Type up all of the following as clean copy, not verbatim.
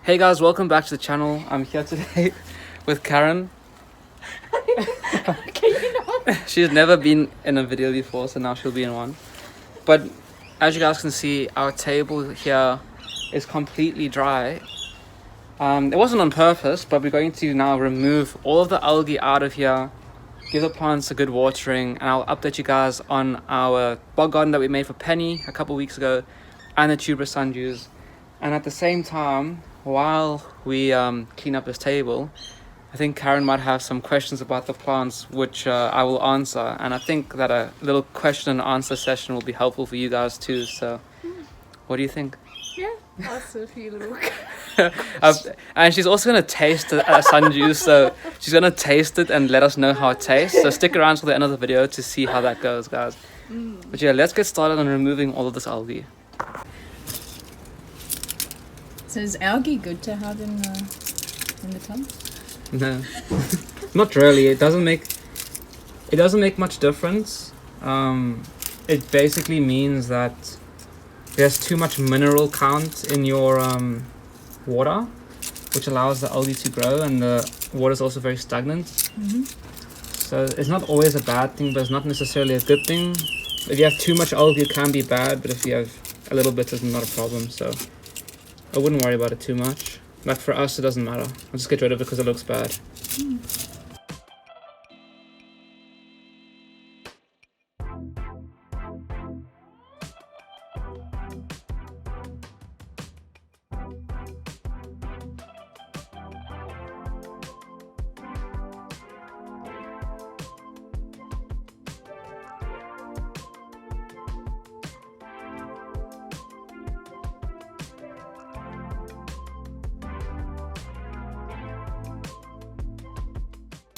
Hey guys, welcome back to the channel. I'm here today with Karen. Can you not? She's never been in a video before, so now she'll be in one. But as you guys can see, our table here is completely dry. It wasn't on purpose, but we're going to now remove all of the algae out of here, give the plants a good watering, and I'll update you guys on our bog garden that we made for Penny a couple weeks ago, and the Tuberous Sundews. And at the same time, while we clean up this table, I think Karen might have some questions about the plants, which I will answer. And I think that a little question and answer session will be helpful for you guys too. So, what do you think? Yeah, ask a few little. And she's also going to taste a Sundew, so she's going to taste it and let us know how it tastes. So stick around till the end of the video to see how that goes, guys. But yeah, let's get started on removing all of this algae. So is algae good to have in the tub? No, not really. It doesn't make much difference. It basically means that there's too much mineral count in your water, which allows the algae to grow, and the water is also very stagnant. So it's not always a bad thing, but it's not necessarily a good thing. If you have too much algae, it can be bad, but if you have a little bit, it's not a problem. So I wouldn't worry about it too much. Like for us, it doesn't matter. I'll just get rid of it because it looks bad.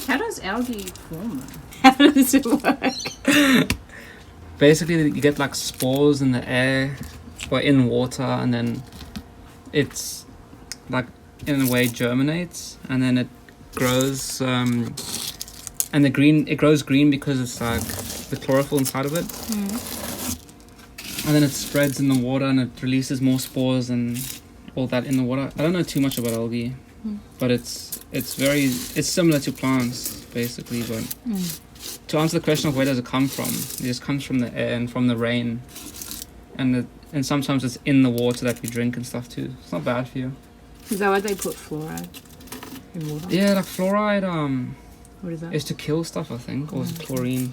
How does algae form? How does it work? Basically, you get like spores in the air or in water, and then it's like in a way germinates, and then it grows. And it grows green because it's like the chlorophyll inside of it. And then it spreads in the water, and it releases more spores and all that in the water. I don't know too much about algae, but it's similar to plants basically. But to answer the question of where does it come from, it just comes from the air and from the rain, and sometimes it's in the water that we drink and stuff too. It's not bad for you. Is that why they put fluoride in water? Yeah, like fluoride What is that? is to kill stuff, I think, or is it chlorine?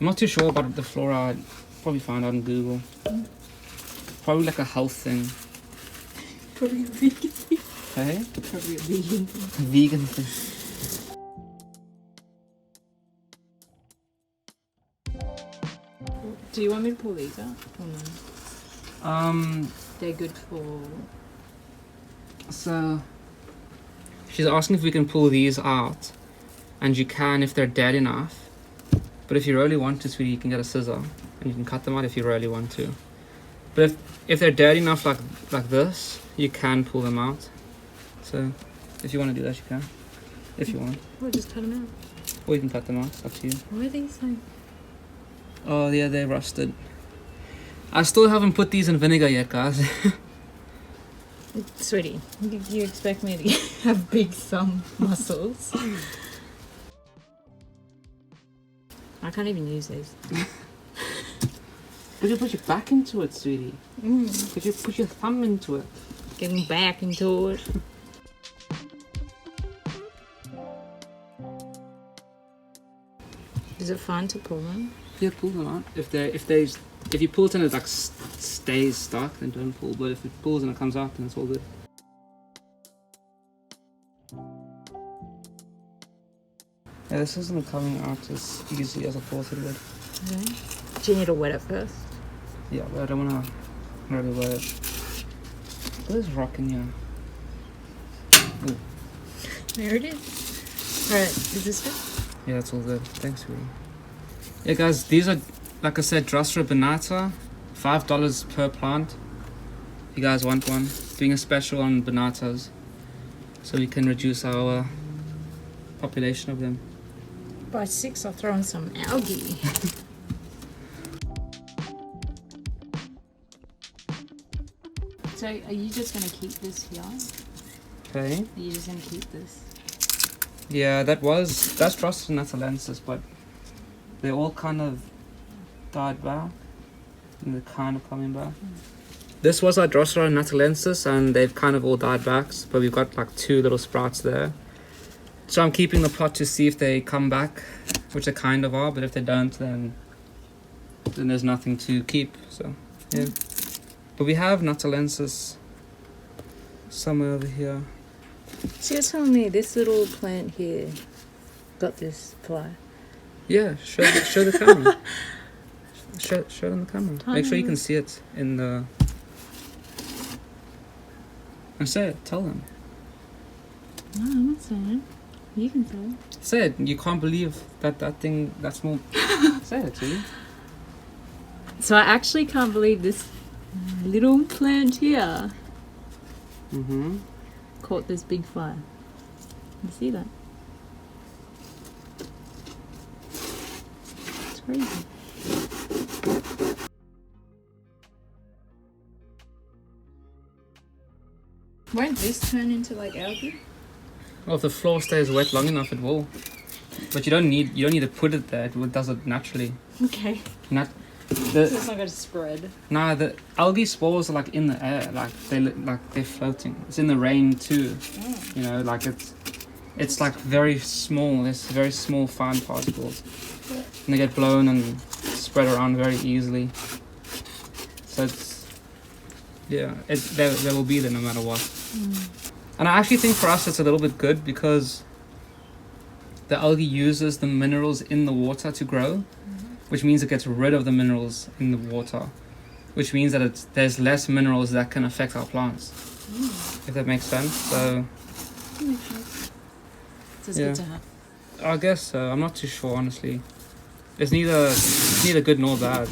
I'm not too sure about the fluoride. Probably find out on Google. Probably like a health thing. Probably a vegan thing. Hey? Probably a vegan thing. Vegan thing. Do you want me to pull these out or no? They're good for. So she's asking if we can pull these out, and you can if they're dead enough. But if you really want to, sweetie, you can get a scissor and you can cut them out if you really want to. But if they're dead enough like this, you can pull them out. So if you want to do that, you can. If you want. Or just cut them out. Or you can cut them out. It's up to you. Why are these like? Oh yeah, they're rusted. I still haven't put these in vinegar yet, guys. Sweetie, you expect me to have big thumb muscles? I can't even use these. Could you put your back into it, sweetie? Could you put your thumb into it? Getting back into it. Is it fun to pull them? Yeah, pull them out. If you pull it and it like stays stuck, then don't pull. But if it pulls and it comes out, then it's all good. Yeah, this isn't coming out as easily as I thought it would. Okay. Do you need to wet it first? Yeah, but I don't wanna really wet it. There's rock in here. Ooh. There it is. Alright, is this good? Yeah, that's all good. Thanks, sweetie. Yeah, guys, these are, like I said, drosera bonata, $5 per plant. If you guys want one, doing a special on bonatas, so we can reduce our population of them. By 6, I'll throw in some algae. So are you just going to keep this here? Okay. Are you just going to keep this? Yeah, that's drosera natalensis, but they all kind of died back. And they're kind of coming back. This was our drosera natalensis, and they've kind of all died back, but we've got like 2 little sprouts there. So I'm keeping the pot to see if they come back, which they kind of are, but if they don't, then there's nothing to keep. So yeah. But we have natalensis somewhere over here. So you're telling me this little plant here got this fly? Yeah, show the camera. show it on the camera. Make sure you can see it in the... And say it, tell them. No, I'm not saying it. You can say it. Say it, you can't believe that thing, that's more... Say it, see? So I actually can't believe this little plant here caught this big fly. You see that? It's crazy. Won't this turn into like algae? Well, if the floor stays wet long enough, it will. But you don't need to put it there. It does it naturally. Okay. So it's not going to spread. Nah, the algae spores are like in the air, like they're floating. It's in the rain too. Oh. You know, like it's like very small. There's very small fine particles, and they get blown and spread around very easily. So it's there will be there no matter what. And I actually think for us it's a little bit good because the algae uses the minerals in the water to grow, which means it gets rid of the minerals in the water, which means that there's less minerals that can affect our plants. If that makes sense. So That makes sense. So it's good to have. I guess so. I'm not too sure, honestly. It's neither good nor bad.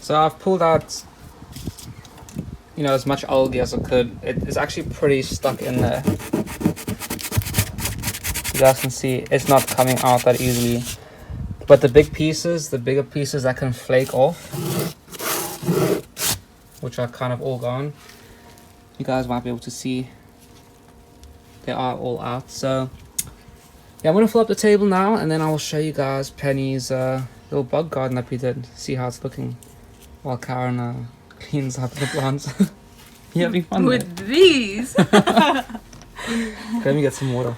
So I've pulled out, as much algae as I could. It's actually pretty stuck in there. You guys can see it's not coming out that easily. But the bigger pieces that can flake off, which are kind of all gone, you guys might be able to see they are all out. So yeah, I'm gonna fill up the table now, and then I will show you guys Penny's little bug garden that we did. See how it's looking while Karen cleans up the plants. You having fun with these? Okay, let me get some water.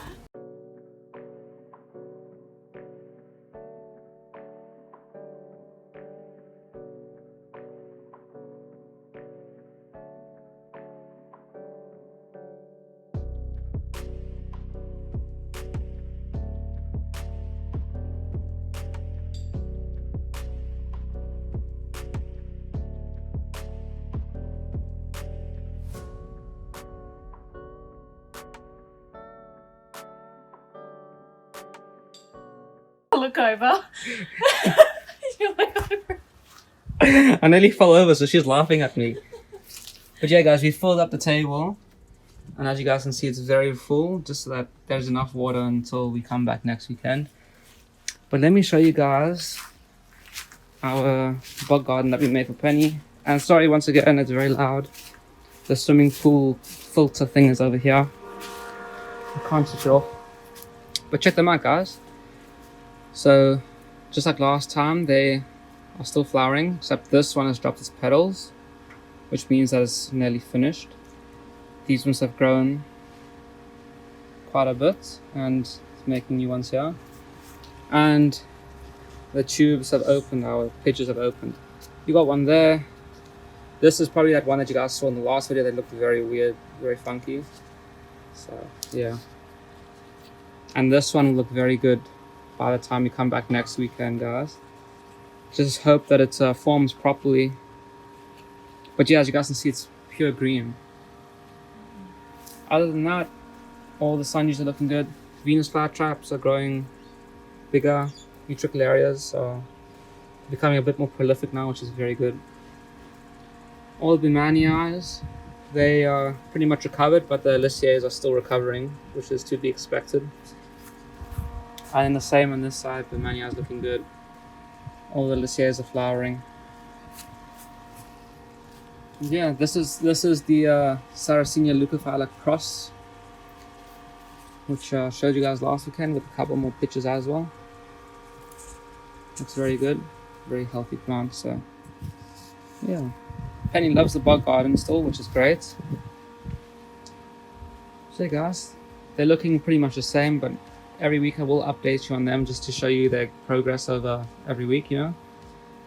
Look over. You look over. I nearly fell over, so she's laughing at me. But yeah, guys, we filled up the table, and as you guys can see, it's very full, just so that there's enough water until we come back next weekend. But let me show you guys our bug garden that we made for Penny. And sorry, once again, it's very loud. The swimming pool filter thing is over here. I can't switch it off. But check them out, guys. So, just like last time, they are still flowering, except this one has dropped its petals, which means that it's nearly finished. These ones have grown quite a bit, and it's making new ones here. And the tubes have opened, our pitchers have opened. You got one there. This is probably that one that you guys saw in the last video that looked very weird, very funky. So, yeah. And this one will look very good by the time you come back next weekend, guys. Just hope that it forms properly. But yeah, as you guys can see, it's pure green. Other than that, all the Sundews are looking good. Venus flytraps are growing bigger. Utricularias are becoming a bit more prolific now, which is very good. All the Bemanias, they are pretty much recovered, but the Lyciers are still recovering, which is to be expected. And the same on this side, Bemania is looking good. All the Lycias are flowering. Yeah, this is the Sarracenia leucophylla cross, which showed you guys last weekend with a couple more pictures as well. Looks very good, very healthy plant. So yeah, Penny loves the bug garden still, which is great. So yeah, guys, they're looking pretty much the same, but every week I will update you on them just to show you their progress over every week, you know.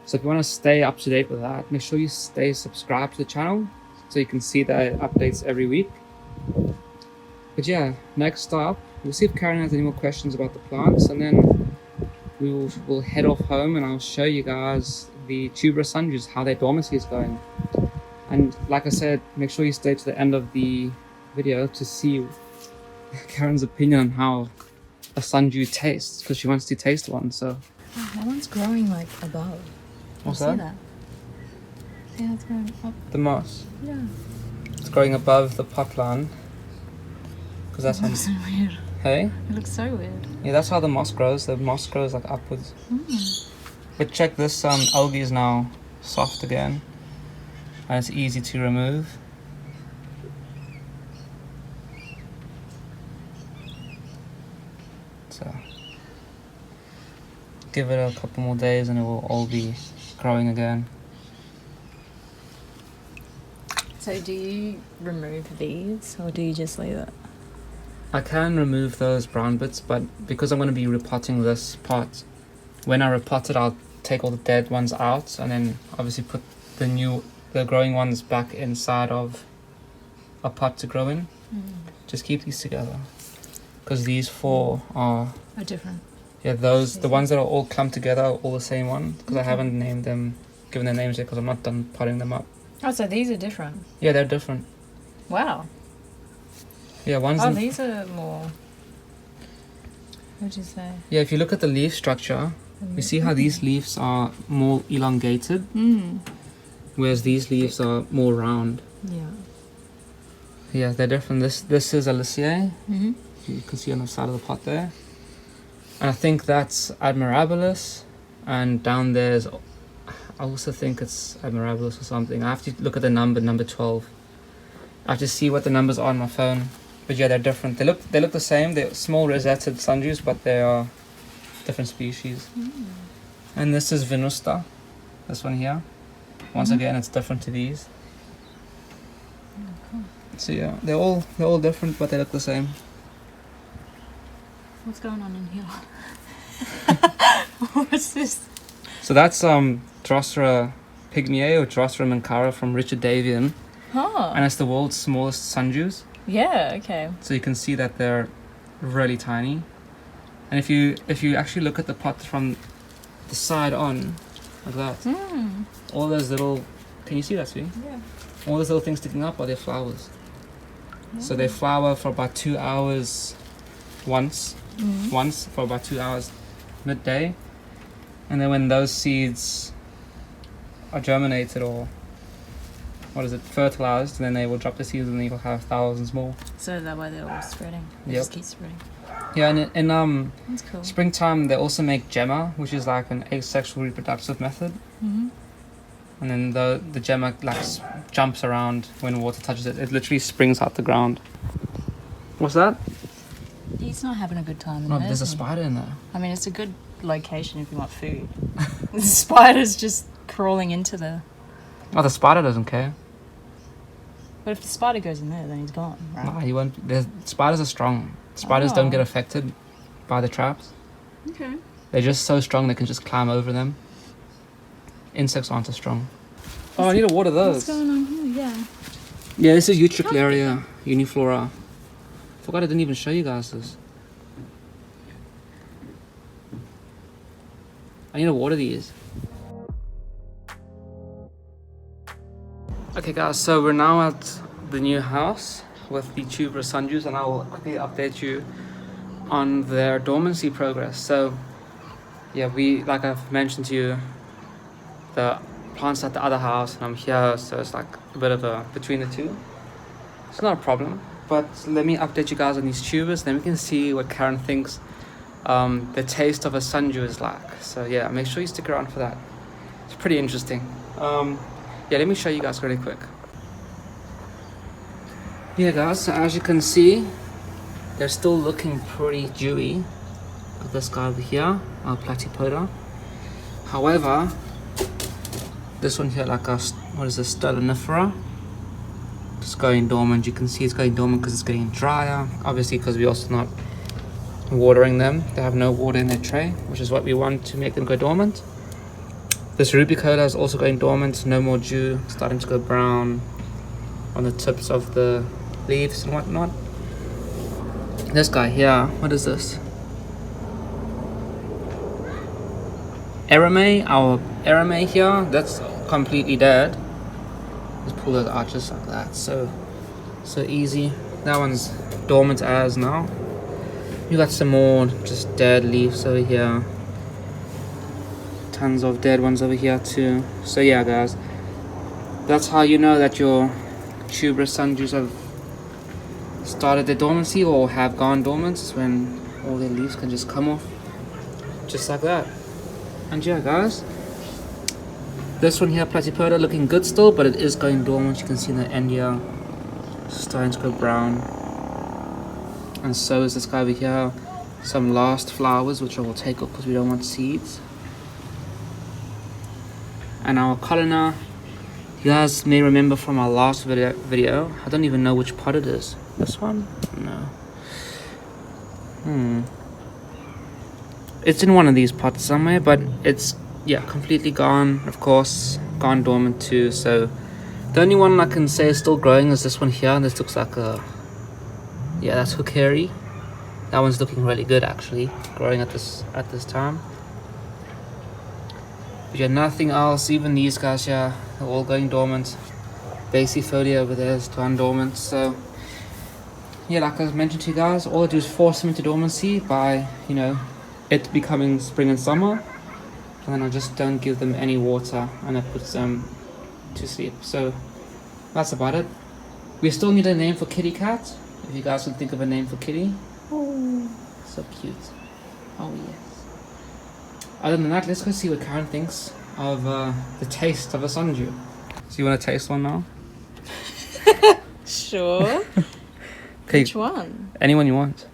So if you want to stay up to date with that, make sure you stay subscribed to the channel so you can see the updates every week. But yeah, next up, we'll see if Karen has any more questions about the plants, and then we'll head off home and I'll show you guys the Tuberous Sundews, how their dormancy is going. And like I said, make sure you stay to the end of the video to see Karen's opinion on how a Sundew tastes, because she wants to taste one. So Oh, that one's growing like above. what's See that? that? Yeah, it's growing up. The moss. Yeah. It's growing above the pot plant. Because that's It looks how. so weird. Hey? It looks so weird. Yeah, that's how the moss grows. The moss grows like upwards. But check this, algae is now soft again. And it's easy to remove. So give it a couple more days and it will all be growing again. So do you remove these or do you just leave it? I can remove those brown bits, but because I'm going to be repotting this pot, when I repot it, I'll take all the dead ones out and then obviously put the growing ones back inside of a pot to grow in. Just keep these together, because these four are different. the ones that are all clumped together are all the same one, because I haven't named them, given their names yet, because I'm not done potting them up. Oh, so these are different. Yeah, they're different. Wow. Yeah, one's Oh, these are more. What'd you say? yeah. If you look at the leaf structure, you see how these leaves are more elongated, whereas these leaves are more round. Yeah. Yeah, they're different. This is a Lycia. Mm-hmm. You can see on the side of the pot there. And I think that's Admirabilis. And down there's, I also think it's Admirabilis or something. I have to look at the number 12. I have to see what the numbers are on my phone. But yeah, they're different. They look the same. They're small rosetted Sundews, but they are different species. And this is Venusta. This one here. Once again, it's different to these. Cool. So yeah, they're all different, but they look the same. What's going on in here? What's this? So that's Drosera pygmy or Drosera mancara from Richard Davian, Huh. and it's the world's smallest Sundews. Yeah, okay. So you can see that they're really tiny. And if you actually look at the pot from the side on, like that, all those little, can you see that, Sue? Yeah. All those little things sticking up are their flowers. So they flower for about 2 hours once for about 2 hours midday, and then when those seeds are germinated or fertilized, then they will drop the seeds and you'll have thousands more. So that way they're all spreading. They Yep. just keep spreading. Yeah, and in That's cool. springtime they also make gemma, which is like an asexual reproductive method. And then the gemma like jumps around when water touches it. It literally springs out the ground. What's that? He's not having a good time in No, there. there's a is he? spider in there. I mean, it's a good location if you want food. The spider's just crawling into the... Oh, the spider doesn't care. But if the spider goes in there, then he's gone, right? Nah, he won't. Spiders are strong. Spiders don't Oh. get affected by the traps. Okay. They're just so strong they can just climb over them. Insects aren't as strong. Oh, I need to water What's those. going on here? Yeah. Yeah, this is Utricularia uniflora. Forgot I didn't even show you guys this. I need to water these. Okay guys, so we're now at the new house with the Tuberous Sundews, and I will quickly update you on their dormancy progress. So yeah, like I've mentioned to you, the plants at the other house and I'm here, so it's like a bit of a between the two. It's not a problem, but let me update you guys on these tubers, then we can see what Karen thinks the taste of a Sundew is like. So yeah, make sure you stick around for that. It's pretty interesting. Yeah, let me show you guys really quick. Yeah guys, so as you can see, they're still looking pretty dewy. Got this guy over here, our Platypoda. However, this one here, like a, what is this, Stolonifera, it's going dormant. You can see it's going dormant because it's getting drier. Obviously because we're also not watering them. They have no water in their tray, which is what we want to make them go dormant. This Rubicola is also going dormant, no more dew, starting to go brown on the tips of the leaves and whatnot. This guy here, what is this? Ereme, our Ereme here, that's completely dead. Just pull those out just like that, so easy. That one's dormant as now. You got some more just dead leaves over here. Tons of dead ones over here too. So yeah guys, that's how you know that your tuberous Sundews have started their dormancy or have gone dormant. It's when all their leaves can just come off just like that. And yeah guys, this one here, Platypoda, looking good still, but it is going dormant. You can see in the end here, starting to go brown. And so is this guy over here. Some last flowers which I will take off because we don't want seeds. And our colonna, you guys may remember from our last video, I don't even know which pot it is. This one? No. It's in one of these pots somewhere, but it's, yeah, completely gone, of course, gone dormant too. So the only one I can say is still growing is this one here. This looks like a, yeah, that's Hookeri. That one's looking really good actually, growing at this time. But yeah, nothing else. Even these guys here, they're all going dormant. Basifolia over there is gone dormant. So yeah, like I mentioned to you guys, all I do is force them into dormancy by, you know, it becoming spring and summer, and then I just don't give them any water, and that puts them to sleep. So that's about it. We still need a name for Kitty Cat. If you guys can think of a name for Kitty. Oh, so cute. Oh yes. Other than that, let's go see what Karen thinks of the taste of a Sundew. So you want to taste one now? Sure. Okay. Which one? Anyone you want.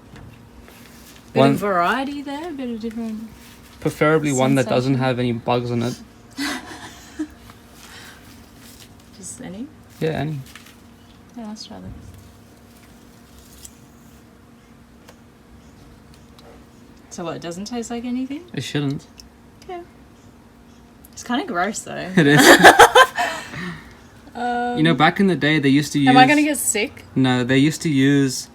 Bit of variety there, a bit of different. Preferably one that doesn't sensation. have any bugs on it. Just any? Yeah, any. Yeah, let's try this. So what, it doesn't taste like anything? It shouldn't. Yeah. It's kind of gross though. It is. You know, back in the day, they used to use... Am I going to get sick? No, they used to use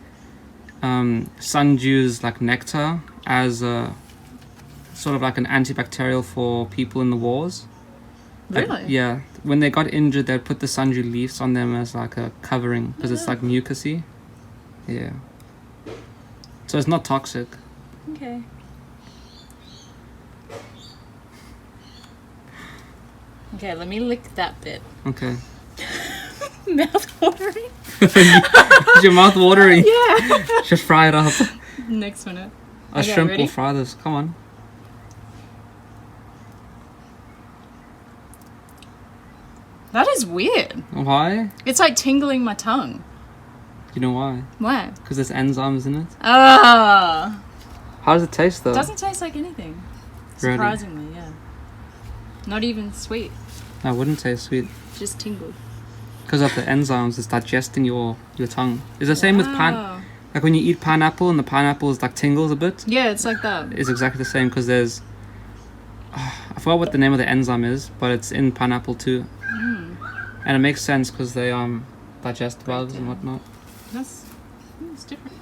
Sundews like nectar as a sort of like an antibacterial for people in the wars. Really? Like, yeah. When they got injured, they'd put the Sundew leaves on them as like a covering because it's like mucusy. Yeah. So it's not toxic. Okay. Okay, let me lick that bit. Okay. Mouth watering? Is your mouth watering? Yeah. Just fry it up. Next minute. A Okay, shrimp ready? will fry this. Come on. That is weird. Why? It's like tingling my tongue. You know why? Why? Because there's enzymes in it. Ah. How does it taste though? It doesn't taste like anything. Really? Surprisingly, yeah. Not even sweet. That wouldn't taste sweet. Just tingled. Because of the enzymes, it's digesting your tongue. It's the same with Wow. like when you eat pineapple and the pineapple is like tingles a bit. Yeah, it's like that. It's exactly the same because there's... I forgot what the name of the enzyme is, but it's in pineapple too. And it makes sense because they digest bugs and whatnot. It's different.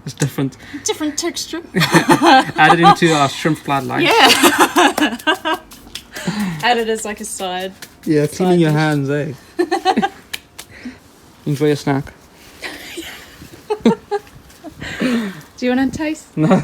It's different. Different texture. Added into our shrimp flat light. Yeah. Added as like a side. Yeah, cleaning your dish. hands, eh? Enjoy your snack. Do you want to taste? No.